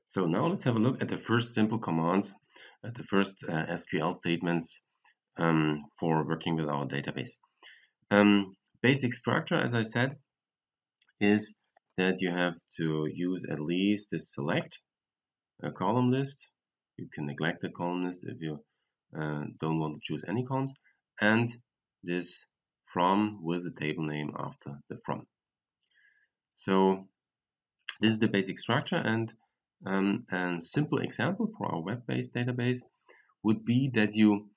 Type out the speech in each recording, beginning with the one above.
So now let's have a look at the first simple commands, at the first SQL statements for working with our database. Basic structure, as I said, is that you have to use at least the select column list. You can neglect the column list if you don't want to choose any columns, and this from with the table name after the from. So this is the basic structure, and a simple example for our web-based database would be that you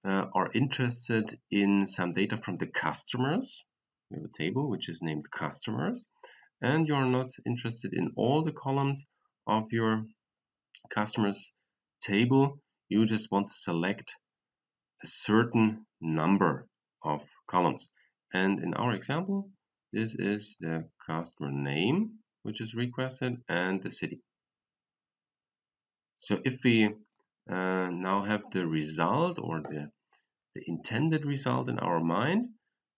are interested in some data from the customers. We have a table which is named customers, and you're not interested in all the columns of your customers table. You just want to select a certain number of columns. And in our example, this is the customer name, which is requested, and the city. So if we now have the result or the intended result in our mind,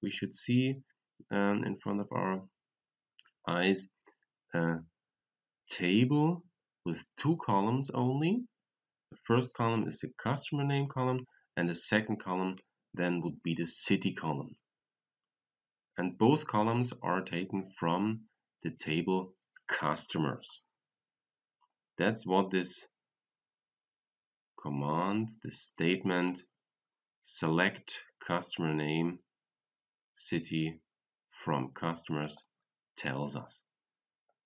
we should see in front of our eyes a table with two columns only. The first column is the customer name column, and the second column then would be the city column. And both columns are taken from the table customers. That's what this command, the statement, select customer name, city from customers tells us.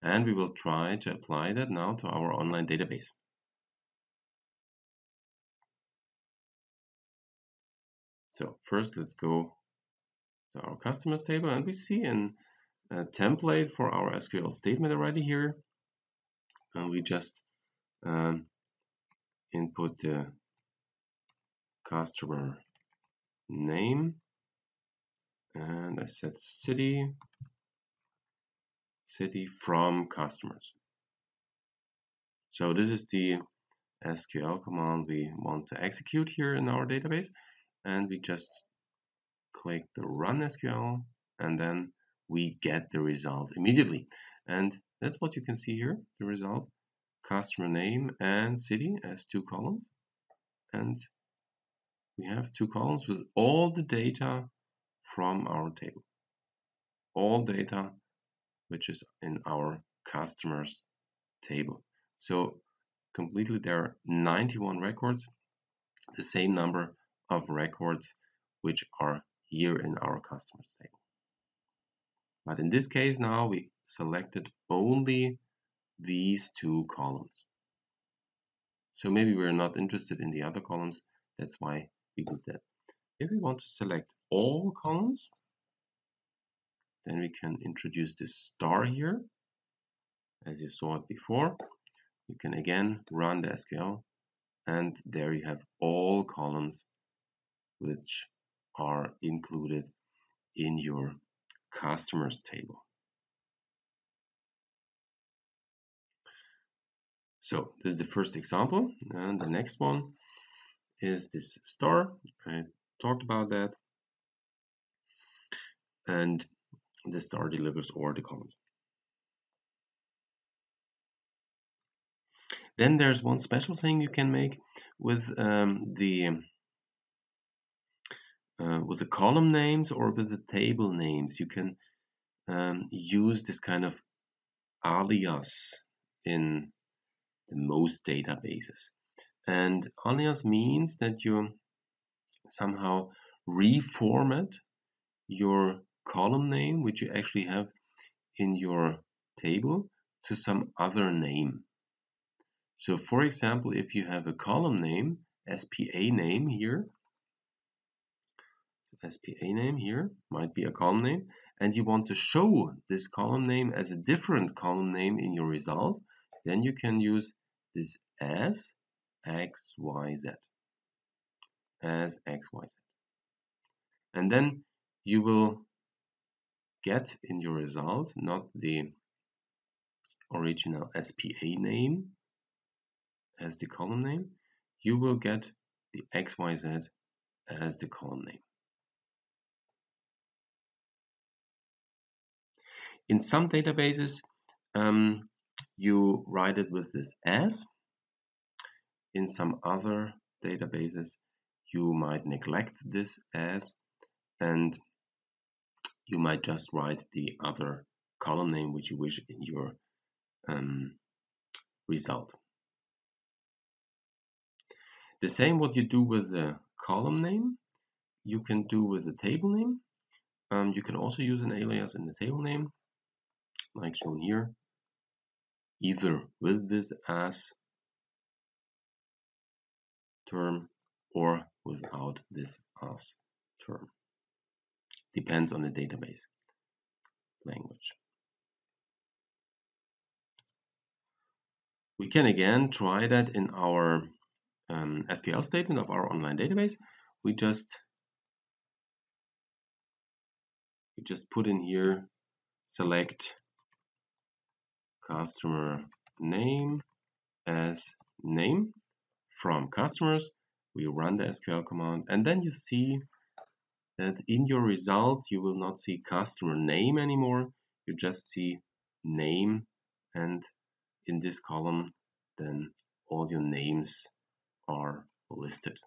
And we will try to apply that now to our online database. So first let's go to our customers table, and we see a template for our SQL statement already here. And we just input the customer name, and I said city from customers. So this is the SQL command we want to execute here in our database, and we just click the run SQL, and then we get the result immediately. And that's what you can see here, the result, customer name and city as two columns. And we have two columns with all the data from our table, all data which is in our customers table. So completely there are 91 records, the same number of records which are here in our customers table. But in this case now we selected only these two columns. So maybe we're not interested in the other columns, that's why we did that. If we want to select all columns, then we can introduce this star here. As you saw it before, you can again run the SQL, and there you have all columns which are included in your customers table. So this is the first example, and the next one is this star. I talked about that, and the star delivers all the columns. Then there's one special thing you can make with the column names or with the table names. You can use this kind of alias in the most databases. And alias means that you somehow reformat your column name, which you actually have in your table, to some other name. So for example, if you have a column name, SPA name here, SPA name here might be a column name, and you want to show this column name as a different column name in your result, then you can use this as XYZ, as XYZ. And then you will get in your result not the original SPA name as the column name, you will get the XYZ as the column name. In some databases, you write it with this as. In some other databases, you might neglect this as, and you might just write the other column name which you wish in your result. The same what you do with the column name, you can do with the table name. You can also use an alias in the table name, like shown here, either with this as term or without this as term. Depends on the database language. We can again try that in our SQL statement of our online database. We just put in here, select customer name as name from customers. We run the SQL command, and then you see that in your result you will not see customer name anymore. You just see name, and in this column then all your names are listed.